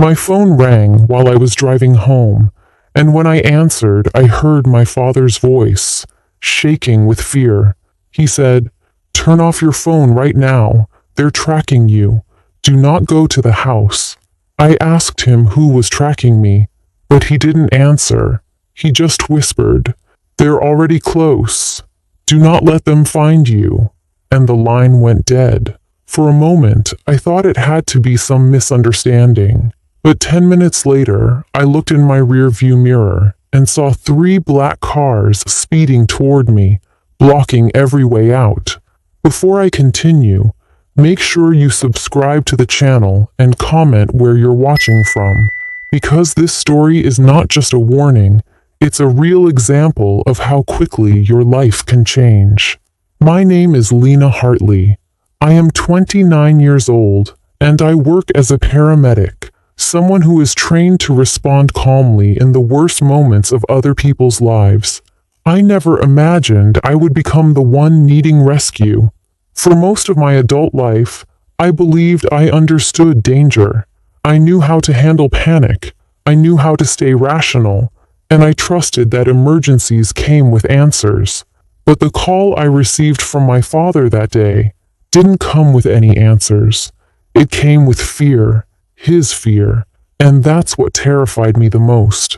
My phone rang while I was driving home, and when I answered, I heard my father's voice, shaking with fear. He said, "Turn off your phone right now. They're tracking you. Do not go to the house." I asked him who was tracking me, but he didn't answer. He just whispered, "They're already close. Do not let them find you." And the line went dead. For a moment, I thought it had to be some misunderstanding. But 10 minutes later, I looked in my rearview mirror and saw 3 black cars speeding toward me, blocking every way out. Before I continue, make sure you subscribe to the channel and comment where you're watching from, because this story is not just a warning, it's a real example of how quickly your life can change. My name is Lena Hartley. I am 29 years old, and I work as a paramedic, someone who is trained to respond calmly in the worst moments of other people's lives. I never imagined I would become the one needing rescue. For most of my adult life, I believed I understood danger. I knew how to handle panic. I knew how to stay rational, and I trusted that emergencies came with answers. But the call I received from my father that day didn't come with any answers. It came with fear, his fear, and that's what terrified me the most.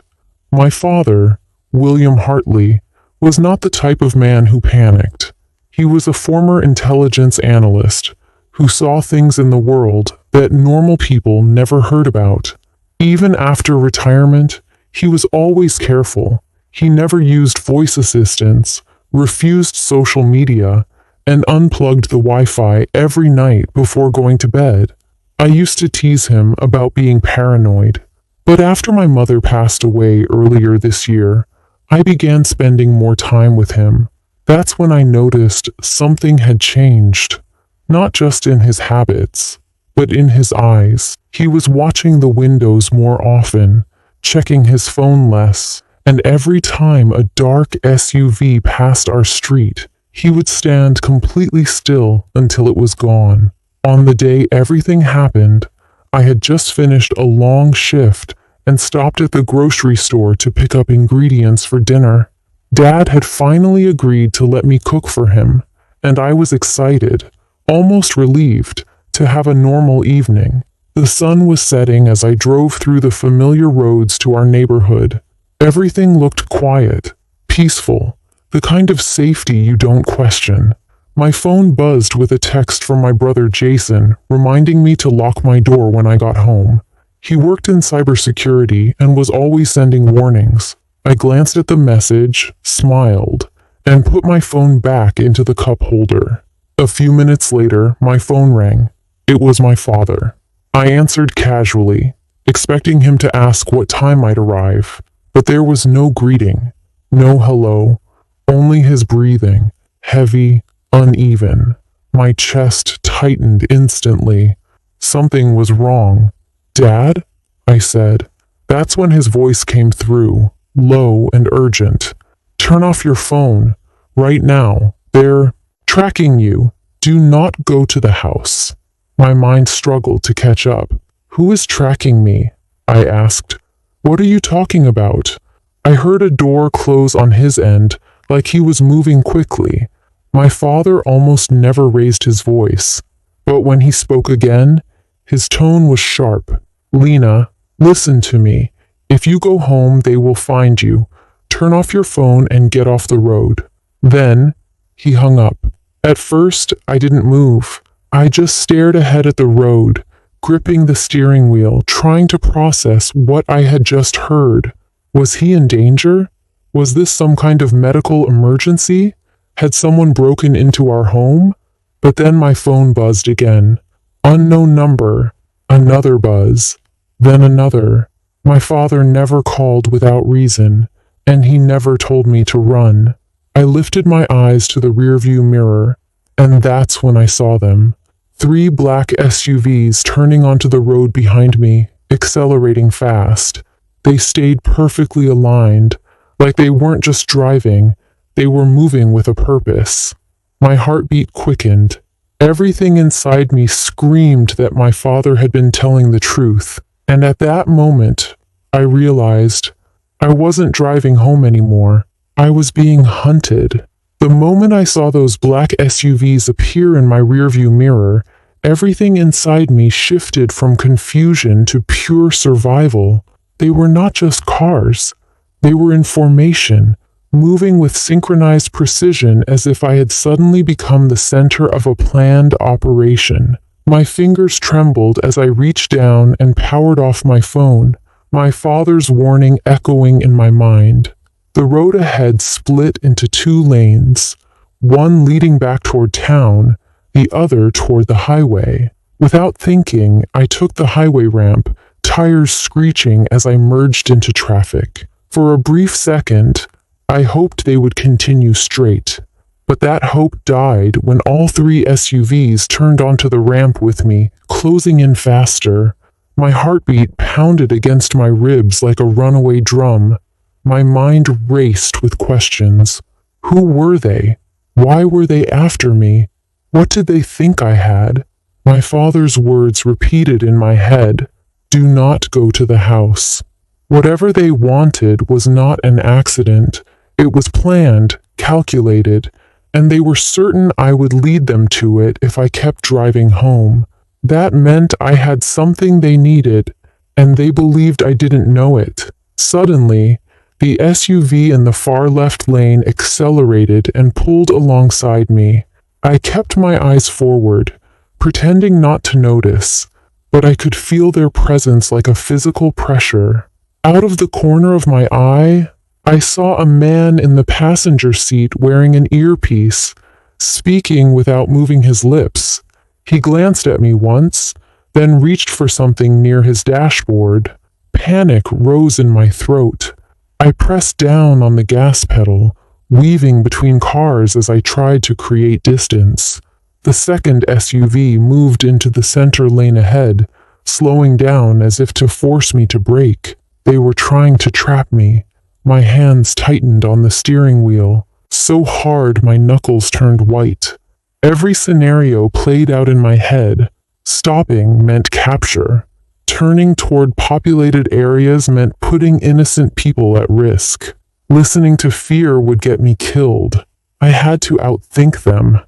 My father, William Hartley, was not the type of man who panicked. He was a former intelligence analyst who saw things in the world that normal people never heard about. Even after retirement, he was always careful. He never used voice assistants, refused social media, and unplugged the Wi-Fi every night before going to bed. I used to tease him about being paranoid. But after my mother passed away earlier this year, I began spending more time with him. That's when I noticed something had changed. Not just in his habits, but in his eyes. He was watching the windows more often, checking his phone less, and every time a dark SUV passed our street, he would stand completely still until it was gone. On the day everything happened, I had just finished a long shift and stopped at the grocery store to pick up ingredients for dinner. Dad had finally agreed to let me cook for him, and I was excited, almost relieved, to have a normal evening. The sun was setting as I drove through the familiar roads to our neighborhood. Everything looked quiet, peaceful, the kind of safety you don't question. My phone buzzed with a text from my brother Jason, reminding me to lock my door when I got home. He worked in cybersecurity and was always sending warnings. I glanced at the message, smiled, and put my phone back into the cup holder. A few minutes later, my phone rang. It was my father. I answered casually, expecting him to ask what time I'd arrive, but there was no greeting, no hello, only his breathing, heavy, uneven. My chest tightened instantly. Something was wrong. "Dad?" I said. That's when his voice came through, low and urgent. "Turn off your phone. Right now. They're tracking you. Do not go to the house." My mind struggled to catch up. "Who is tracking me?" I asked. "What are you talking about?" I heard a door close on his end, like he was moving quickly. My father almost never raised his voice, but when he spoke again, his tone was sharp. "Lena, listen to me. If you go home, they will find you. Turn off your phone and get off the road." Then, he hung up. At first, I didn't move. I just stared ahead at the road, gripping the steering wheel, trying to process what I had just heard. Was he in danger? Was this some kind of medical emergency? Had someone broken into our home? But then my phone buzzed again. Unknown number. Another buzz. Then another. My father never called without reason, and he never told me to run. I lifted my eyes to the rearview mirror, and that's when I saw them. 3 black SUVs turning onto the road behind me, accelerating fast. They stayed perfectly aligned, like they weren't just driving, they were moving with a purpose. My heartbeat quickened. Everything inside me screamed that my father had been telling the truth. And at that moment, I realized I wasn't driving home anymore. I was being hunted. The moment I saw those black SUVs appear in my rearview mirror, everything inside me shifted from confusion to pure survival. They were not just cars. They were in formation, moving with synchronized precision as if I had suddenly become the center of a planned operation. My fingers trembled as I reached down and powered off my phone, my father's warning echoing in my mind. The road ahead split into two lanes, one leading back toward town, the other toward the highway. Without thinking, I took the highway ramp, tires screeching as I merged into traffic. For a brief second, I hoped they would continue straight. But that hope died when all three SUVs turned onto the ramp with me, closing in faster. My heartbeat pounded against my ribs like a runaway drum. My mind raced with questions. Who were they? Why were they after me? What did they think I had? My father's words repeated in my head. Do not go to the house. Whatever they wanted was not an accident. It was planned, calculated, and they were certain I would lead them to it if I kept driving home. That meant I had something they needed, and they believed I didn't know it. Suddenly, the SUV in the far left lane accelerated and pulled alongside me. I kept my eyes forward, pretending not to notice, but I could feel their presence like a physical pressure. Out of the corner of my eye, I saw a man in the passenger seat wearing an earpiece, speaking without moving his lips. He glanced at me once, then reached for something near his dashboard. Panic rose in my throat. I pressed down on the gas pedal, weaving between cars as I tried to create distance. The second SUV moved into the center lane ahead, slowing down as if to force me to brake. They were trying to trap me. My hands tightened on the steering wheel, so hard my knuckles turned white. Every scenario played out in my head. Stopping meant capture. Turning toward populated areas meant putting innocent people at risk. Listening to fear would get me killed. I had to outthink them.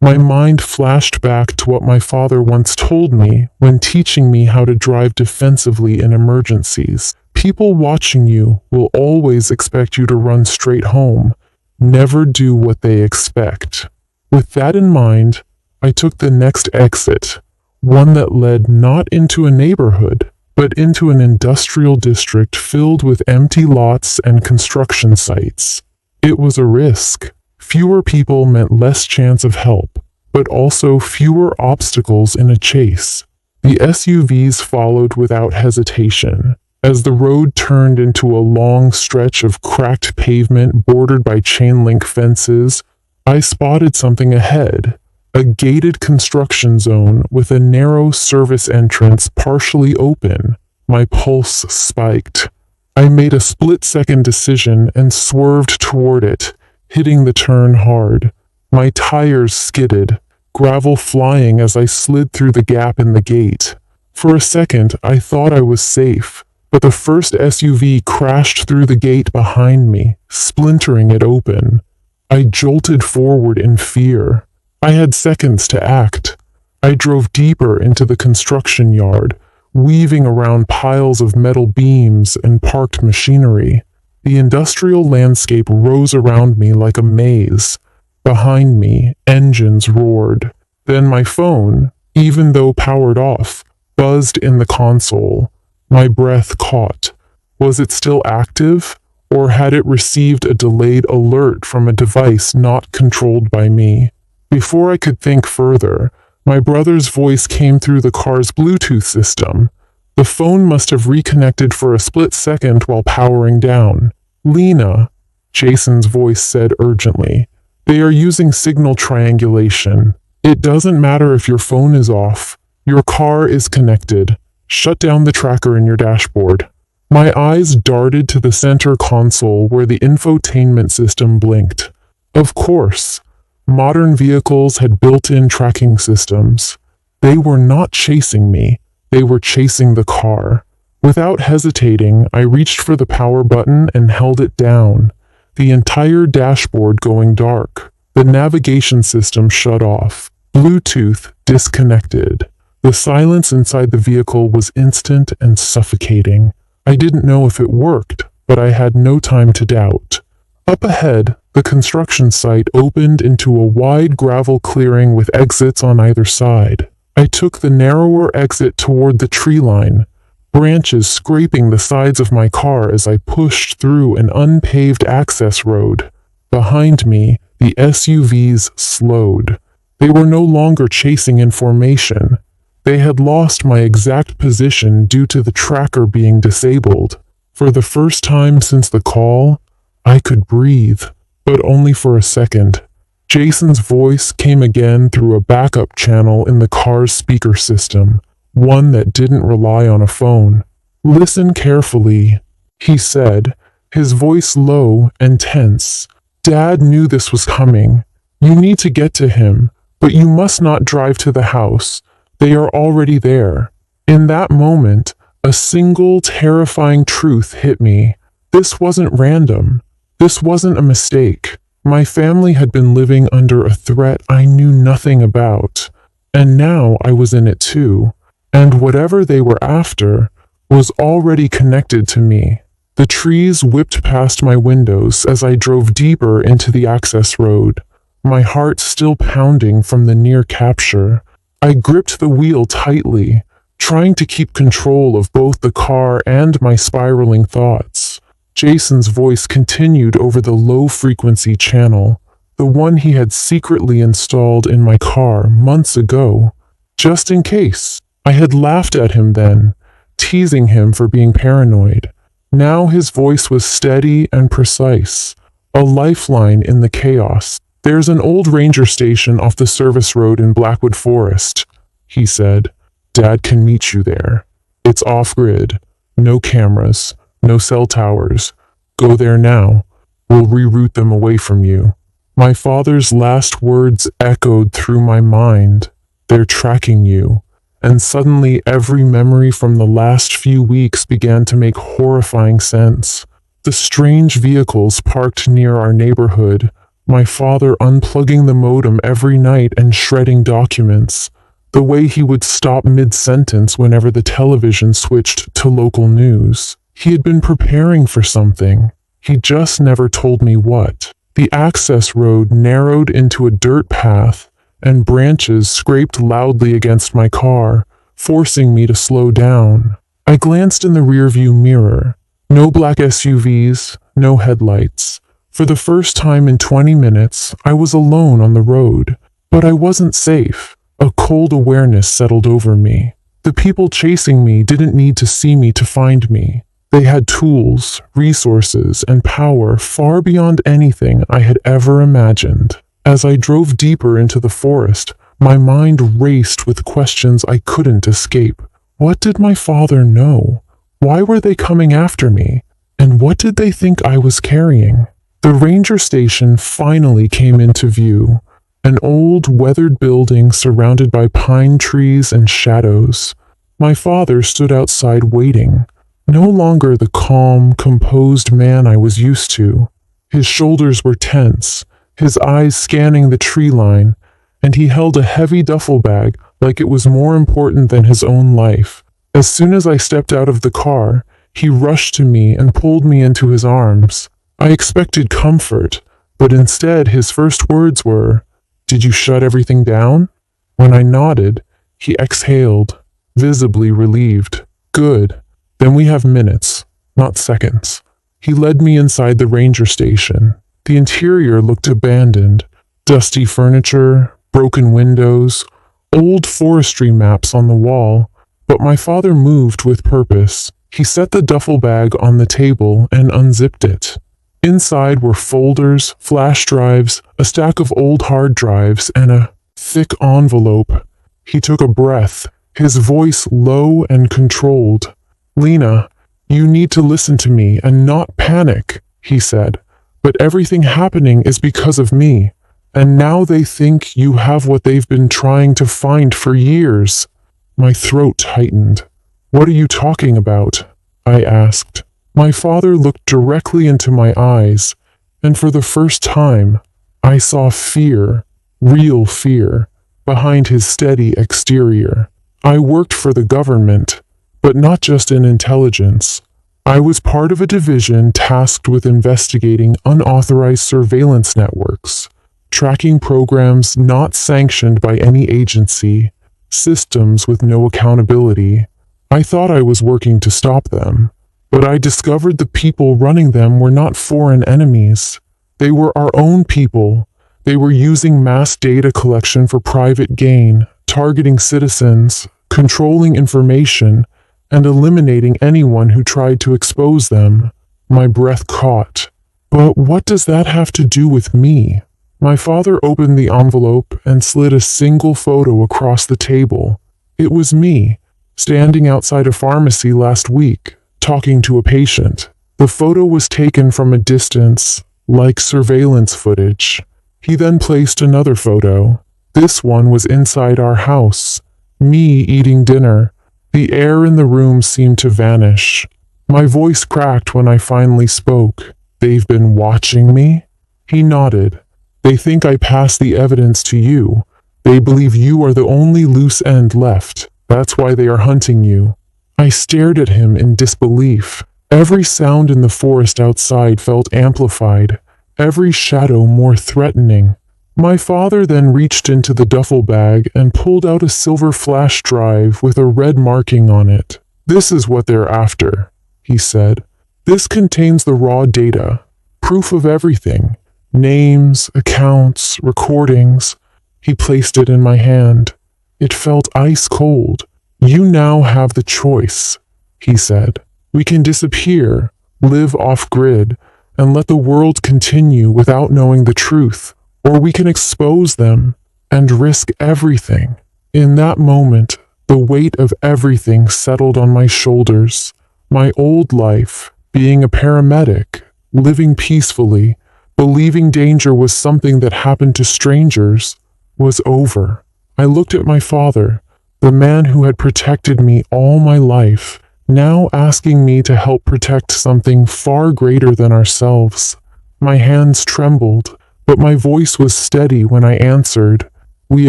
My mind flashed back to what my father once told me when teaching me how to drive defensively in emergencies. People watching you will always expect you to run straight home. Never do what they expect. With that in mind, I took the next exit, one that led not into a neighborhood, but into an industrial district filled with empty lots and construction sites. It was a risk. Fewer people meant less chance of help, but also fewer obstacles in a chase. The SUVs followed without hesitation. As the road turned into a long stretch of cracked pavement bordered by chain-link fences, I spotted something ahead, a gated construction zone with a narrow service entrance partially open. My pulse spiked. I made a split-second decision and swerved toward it, hitting the turn hard. My tires skidded, gravel flying as I slid through the gap in the gate. For a second, I thought I was safe. But the first SUV crashed through the gate behind me, splintering it open. I jolted forward in fear. I had seconds to act. I drove deeper into the construction yard, weaving around piles of metal beams and parked machinery. The industrial landscape rose around me like a maze. Behind me, engines roared. Then my phone, even though powered off, buzzed in the console. My breath caught. Was it still active, or had it received a delayed alert from a device not controlled by me? Before I could think further, my brother's voice came through the car's Bluetooth system. The phone must have reconnected for a split second while powering down. "Lena," Jason's voice said urgently. "They are using signal triangulation. It doesn't matter if your phone is off. Your car is connected. Shut down the tracker in your dashboard." My eyes darted to the center console where the infotainment system blinked. Of course, modern vehicles had built-in tracking systems. They were not chasing me. They were chasing the car. Without hesitating, I reached for the power button and held it down, the entire dashboard going dark. The navigation system shut off. Bluetooth disconnected. The silence inside the vehicle was instant and suffocating. I didn't know if it worked, but I had no time to doubt. Up ahead, the construction site opened into a wide gravel clearing with exits on either side. I took the narrower exit toward the tree line, branches scraping the sides of my car as I pushed through an unpaved access road. Behind me, the SUVs slowed. They were no longer chasing in formation. They had lost my exact position due to the tracker being disabled. For the first time since the call, I could breathe, but only for a second. Jason's voice came again through a backup channel in the car's speaker system, one that didn't rely on a phone. "Listen carefully," he said, his voice low and tense. "Dad knew this was coming. You need to get to him, but you must not drive to the house. They are already there." In that moment, a single terrifying truth hit me. This wasn't random. This wasn't a mistake. My family had been living under a threat I knew nothing about, and now I was in it too. And whatever they were after was already connected to me. The trees whipped past my windows as I drove deeper into the access road, my heart still pounding from the near capture. I gripped the wheel tightly, trying to keep control of both the car and my spiraling thoughts. Jason's voice continued over the low-frequency channel, the one he had secretly installed in my car months ago, just in case. I had laughed at him then, teasing him for being paranoid. Now his voice was steady and precise, a lifeline in the chaos. "There's an old ranger station off the service road in Blackwood Forest," he said. "Dad can meet you there. It's off-grid, no cameras, no cell towers. Go there now. We'll reroute them away from you." My father's last words echoed through my mind. "They're tracking you." And suddenly every memory from the last few weeks began to make horrifying sense. The strange vehicles parked near our neighborhood, my father unplugging the modem every night and shredding documents, the way he would stop mid-sentence whenever the television switched to local news. He had been preparing for something. He just never told me what. The access road narrowed into a dirt path, and branches scraped loudly against my car, forcing me to slow down. I glanced in the rearview mirror. No black SUVs, no headlights. For the first time in 20 minutes, I was alone on the road. But I wasn't safe. A cold awareness settled over me. The people chasing me didn't need to see me to find me. They had tools, resources, and power far beyond anything I had ever imagined. As I drove deeper into the forest, my mind raced with questions I couldn't escape. What did my father know? Why were they coming after me? And what did they think I was carrying? The ranger station finally came into view, an old, weathered building surrounded by pine trees and shadows. My father stood outside waiting, no longer the calm, composed man I was used to. His shoulders were tense, his eyes scanning the tree line, and he held a heavy duffel bag like it was more important than his own life. As soon as I stepped out of the car, he rushed to me and pulled me into his arms. I expected comfort, but instead his first words were, "Did you shut everything down?" When I nodded, he exhaled, visibly relieved. "Good. Then we have minutes, not seconds." He led me inside the ranger station. The interior looked abandoned. Dusty furniture, broken windows, old forestry maps on the wall. But my father moved with purpose. He set the duffel bag on the table and unzipped it. Inside were folders, flash drives, a stack of old hard drives, and a thick envelope. He took a breath, his voice low and controlled. "Lena, you need to listen to me and not panic," he said. "But everything happening is because of me. And now they think you have what they've been trying to find for years." My throat tightened. "What are you talking about?" I asked. My father looked directly into my eyes, and for the first time, I saw fear, real fear, behind his steady exterior. I worked for the government, but not just in intelligence. I was part of a division tasked with investigating unauthorized surveillance networks, tracking programs not sanctioned by any agency, systems with no accountability. I thought I was working to stop them, but I discovered the people running them were not foreign enemies. They were our own people. They were using mass data collection for private gain, targeting citizens, controlling information, and eliminating anyone who tried to expose them. My breath caught. But what does that have to do with me? My father opened the envelope and slid a single photo across the table. It was me, standing outside a pharmacy last week, talking to a patient. The photo was taken from a distance, like surveillance footage. He then placed another photo. This one was inside our house, me eating dinner. The air in the room seemed to vanish. My voice cracked when I finally spoke. They've been watching me? He nodded. They think I passed the evidence to you. They believe you are the only loose end left. That's why they are hunting you. I stared at him in disbelief. Every sound in the forest outside felt amplified, every shadow more threatening. My father then reached into the duffel bag and pulled out a silver flash drive with a red marking on it. This is what they're after, he said. This contains the raw data, proof of everything. Names, accounts, recordings. He placed it in my hand. It felt ice cold. You now have the choice, he said. We can disappear, live off-grid, and let the world continue without knowing the truth. Or we can expose them and risk everything. In that moment, the weight of everything settled on my shoulders. My old life, being a paramedic, living peacefully, believing danger was something that happened to strangers, was over. I looked at my father, the man who had protected me all my life, now asking me to help protect something far greater than ourselves. My hands trembled, but my voice was steady when I answered, "We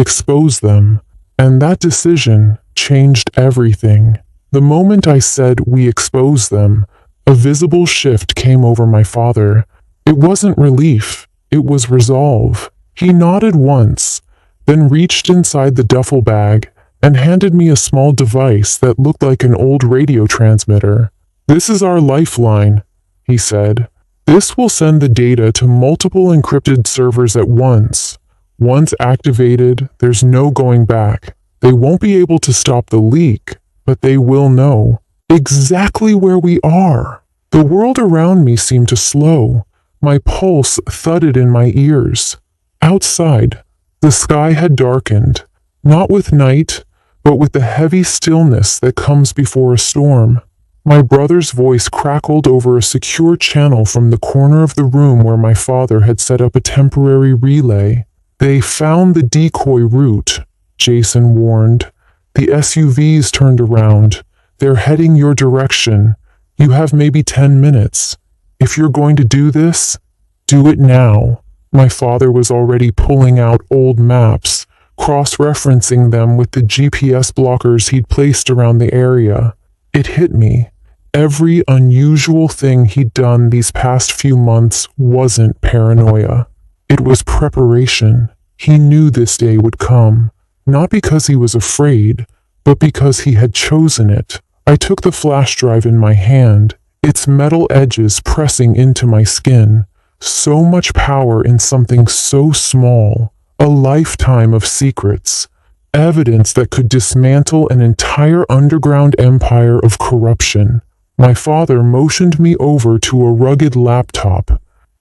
expose them." And that decision changed everything. The moment I said, "We expose them," a visible shift came over my father. It wasn't relief, it was resolve. He nodded once, then reached inside the duffel bag and handed me a small device that looked like an old radio transmitter. "This is our lifeline," he said. "This will send the data to multiple encrypted servers at once. Once activated, there's no going back. They won't be able to stop the leak, but they will know exactly where we are." The world around me seemed to slow. My pulse thudded in my ears. Outside, the sky had darkened, not with night, but with the heavy stillness that comes before a storm. My brother's voice crackled over a secure channel from the corner of the room where my father had set up a temporary relay. "They found the decoy route," Jason warned. "The SUVs turned around. They're heading your direction. You have maybe 10 minutes. If you're going to do this, do it now." My father was already pulling out old maps, cross-referencing them with the GPS blockers he'd placed around the area. It hit me. Every unusual thing he'd done these past few months wasn't paranoia. It was preparation. He knew this day would come, not because he was afraid, but because he had chosen it. I took the flash drive in my hand, its metal edges pressing into my skin. So much power in something so small. A lifetime of secrets. Evidence that could dismantle an entire underground empire of corruption. My father motioned me over to a rugged laptop.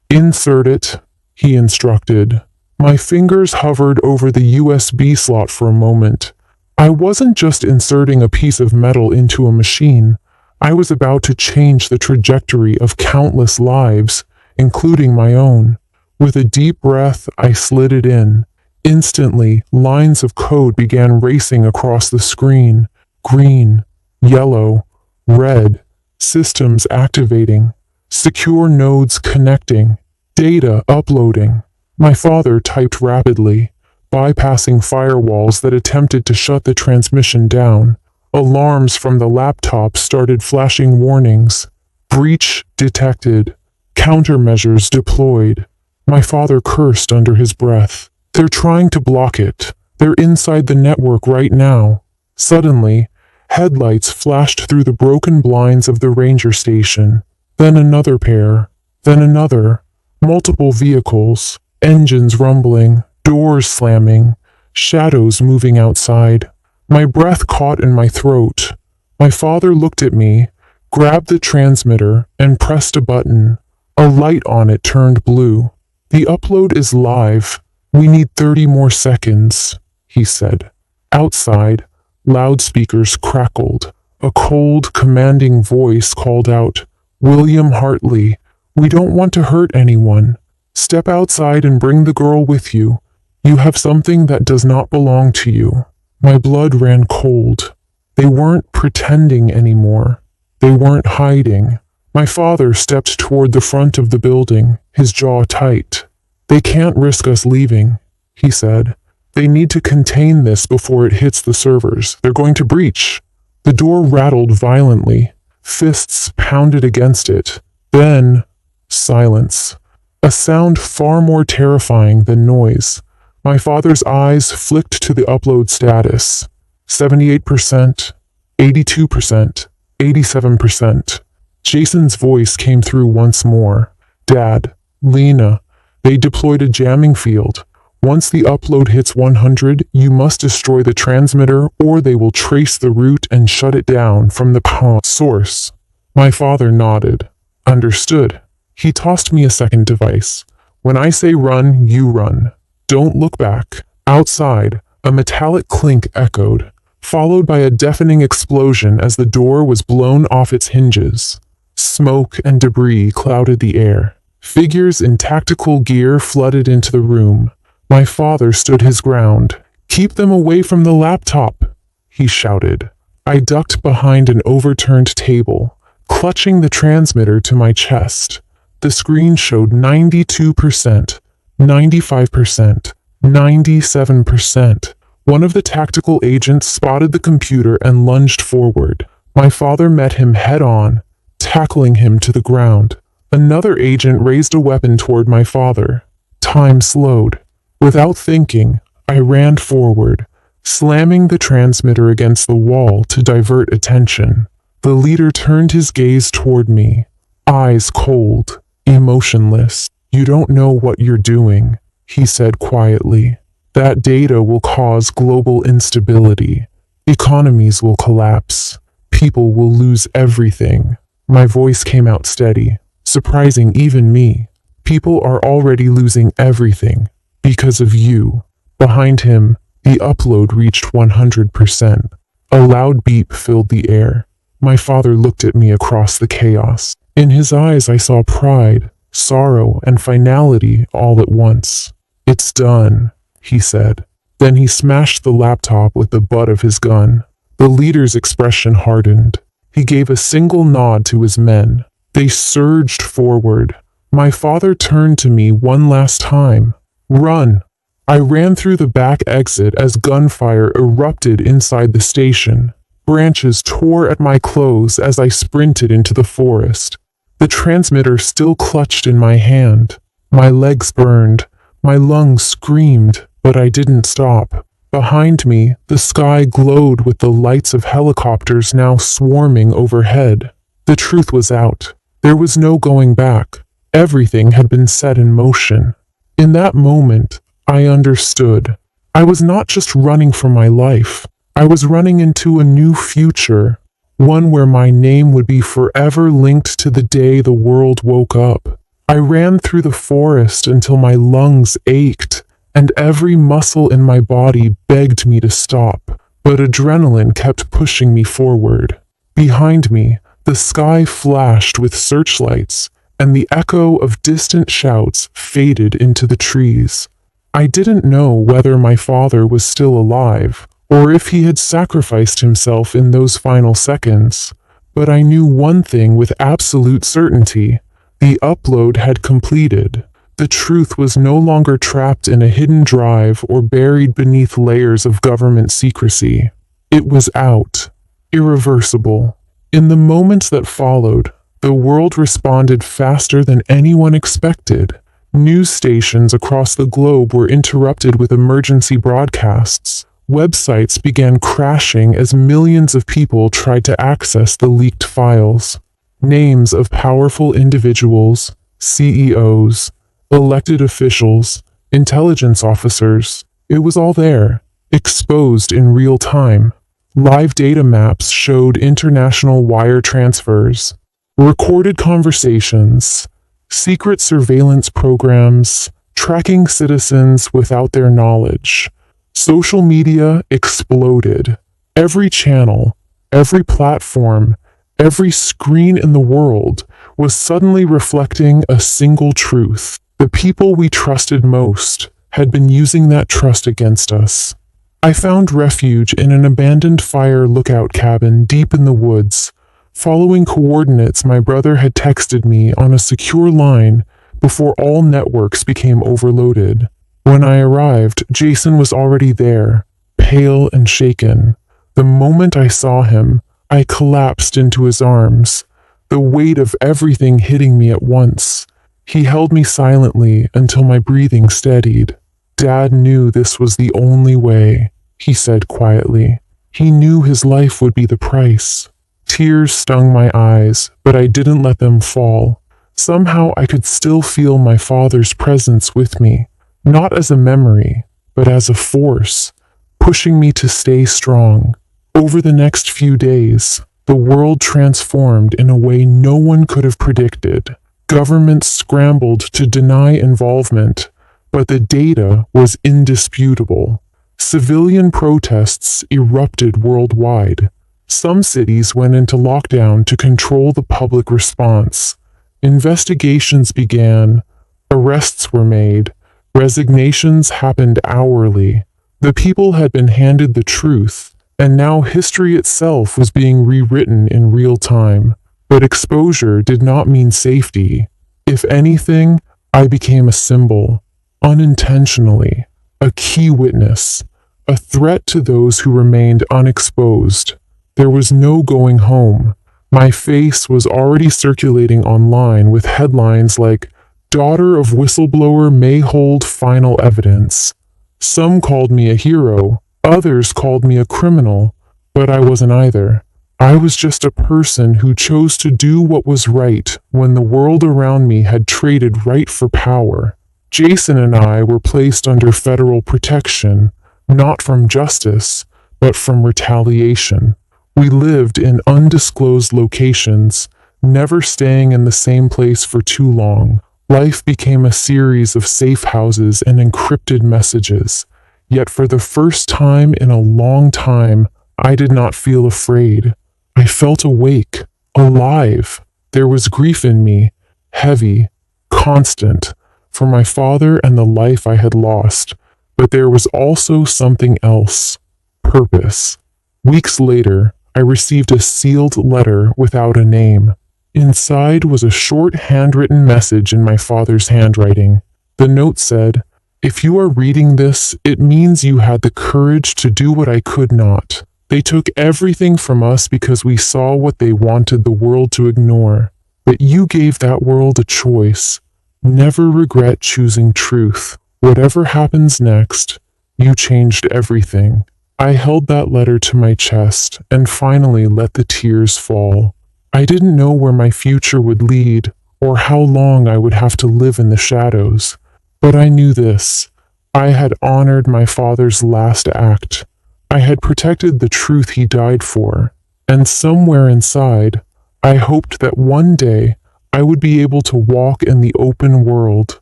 "Insert it," he instructed. My fingers hovered over the USB slot for a moment. I wasn't just inserting a piece of metal into a machine. I was about to change the trajectory of countless lives, including my own. With a deep breath, I slid it in. Instantly, lines of code began racing across the screen. Green, yellow, red. Systems activating. Secure nodes connecting. Data uploading. My father typed rapidly, bypassing firewalls that attempted to shut the transmission down. Alarms from the laptop started flashing warnings. Breach detected. Countermeasures deployed. My father cursed under his breath. They're trying to block it. They're inside the network right now. Suddenly, headlights flashed through the broken blinds of the ranger station. Then another pair. Then another. Multiple vehicles. Engines rumbling. Doors slamming. Shadows moving outside. My breath caught in my throat. My father looked at me, grabbed the transmitter, and pressed a button. A light on it turned blue. The upload is live. We need 30 more seconds, he said. Outside, loudspeakers crackled. A cold, commanding voice called out, "William Hartley, we don't want to hurt anyone. Step outside and bring the girl with you. You have something that does not belong to you." My blood ran cold. They weren't pretending anymore. They weren't hiding. My father stepped toward the front of the building, his jaw tight. "They can't risk us leaving," he said. "They need to contain this before it hits the servers. They're going to breach." The door rattled violently. Fists pounded against it. Then, silence. A sound far more terrifying than noise. My father's eyes flicked to the upload status. 78%, 82%, 87%. Jason's voice came through once more. "Dad, Lena, they deployed a jamming field. Once the upload hits 100, you must destroy the transmitter or they will trace the route and shut it down from the source." My father nodded. "Understood." He tossed me a second device. "When I say run, you run. Don't look back." Outside, a metallic clink echoed, followed by a deafening explosion as the door was blown off its hinges. Smoke and debris clouded the air. Figures in tactical gear flooded into the room. My father stood his ground. "Keep them away from the laptop," he shouted. I ducked behind an overturned table, clutching the transmitter to my chest. The screen showed 92%, 95%, 97%. One of the tactical agents spotted the computer and lunged forward. My father met him head-on, tackling him to the ground. Another agent raised a weapon toward my father. Time slowed. Without thinking, I ran forward, slamming the transmitter against the wall to divert attention. The leader turned his gaze toward me, eyes cold, emotionless. "You don't know what you're doing," he said quietly. "That data will cause global instability. Economies will collapse. People will lose everything." My voice came out steady, surprising even me. "People are already losing everything because of you." Behind him, the upload reached 100%. A loud beep filled the air. My father looked at me across the chaos. In his eyes I saw pride, sorrow, and finality all at once. "It's done," he said. Then he smashed the laptop with the butt of his gun. The leader's expression hardened. He gave a single nod to his men. They surged forward. My father turned to me one last time. "Run!" I ran through the back exit as gunfire erupted inside the station. Branches tore at my clothes as I sprinted into the forest. The transmitter still clutched in my hand. My legs burned. My lungs screamed, but I didn't stop. Behind me, the sky glowed with the lights of helicopters now swarming overhead. The truth was out. There was no going back. Everything had been set in motion. In that moment, I understood. I was not just running for my life. I was running into a new future, one where my name would be forever linked to the day the world woke up. I ran through the forest until my lungs ached, and every muscle in my body begged me to stop, but adrenaline kept pushing me forward. Behind me, the sky flashed with searchlights, and the echo of distant shouts faded into the trees. I didn't know whether my father was still alive, or if he had sacrificed himself in those final seconds, But I knew one thing with absolute certainty. The upload had completed. The truth was no longer trapped in a hidden drive or buried beneath layers of government secrecy. It was out. Irreversible. In the moments that followed, the world responded faster than anyone expected. News stations across the globe were interrupted with emergency broadcasts. Websites began crashing as millions of people tried to access the leaked files. Names of powerful individuals, CEOs, elected officials, intelligence officers, it was all there, exposed in real time. Live data maps showed international wire transfers, recorded conversations, secret surveillance programs, tracking citizens without their knowledge. Social media exploded. Every channel, every platform, every screen in the world was suddenly reflecting a single truth. The people we trusted most had been using that trust against us. I found refuge in an abandoned fire lookout cabin deep in the woods, following coordinates my brother had texted me on a secure line before all networks became overloaded. When I arrived, Jason was already there, pale and shaken. The moment I saw him, I collapsed into his arms, the weight of everything hitting me at once. He held me silently until my breathing steadied. Dad knew this was the only way, he said quietly. He knew his life would be the price. Tears stung my eyes, but I didn't let them fall. Somehow I could still feel my father's presence with me, not as a memory, but as a force, pushing me to stay strong. Over the next few days, the world transformed in a way no one could have predicted. Governments scrambled to deny involvement, but the data was indisputable. Civilian protests erupted worldwide. Some cities went into lockdown to control the public response. Investigations began, arrests were made, resignations happened hourly. The people had been handed the truth, and now history itself was being rewritten in real time. But exposure did not mean safety. If anything, I became a symbol, unintentionally, a key witness, a threat to those who remained unexposed. There was no going home. My face was already circulating online with headlines like, "Daughter of whistleblower may hold final evidence." Some called me a hero, others called me a criminal, but I wasn't either. I was just a person who chose to do what was right when the world around me had traded right for power. Jason and I were placed under federal protection, not from justice, but from retaliation. We lived in undisclosed locations, never staying in the same place for too long. Life became a series of safe houses and encrypted messages. Yet for the first time in a long time, I did not feel afraid. I felt awake, alive. There was grief in me, heavy, constant, for my father and the life I had lost. But there was also something else, purpose. Weeks later, I received a sealed letter without a name. Inside was a short handwritten message in my father's handwriting. The note said, "If you are reading this, it means you had the courage to do what I could not. They took everything from us because we saw what they wanted the world to ignore. But you gave that world a choice. Never regret choosing truth. Whatever happens next, you changed everything." I held that letter to my chest and finally let the tears fall. I didn't know where my future would lead or how long I would have to live in the shadows. But I knew this. I had honored my father's last act. I had protected the truth he died for. And somewhere inside, I hoped that one day I would be able to walk in the open world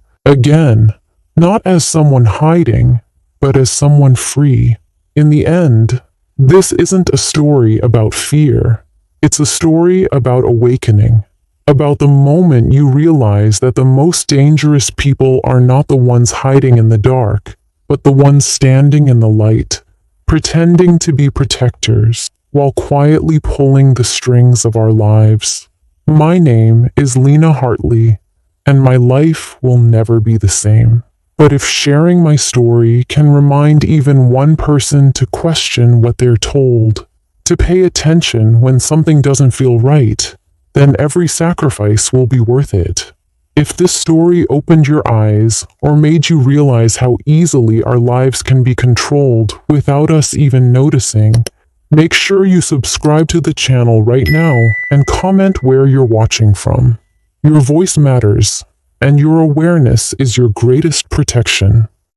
again, not as someone hiding, but as someone free. In the end, this isn't a story about fear. It's a story about awakening, about the moment you realize that the most dangerous people are not the ones hiding in the dark, but the ones standing in the light, pretending to be protectors, while quietly pulling the strings of our lives. My name is Lena Hartley, and my life will never be the same. But if sharing my story can remind even one person to question what they're told, to pay attention when something doesn't feel right, then every sacrifice will be worth it. If this story opened your eyes or made you realize how easily our lives can be controlled without us even noticing, make sure you subscribe to the channel right now and comment where you're watching from. Your voice matters, and your awareness is your greatest protection.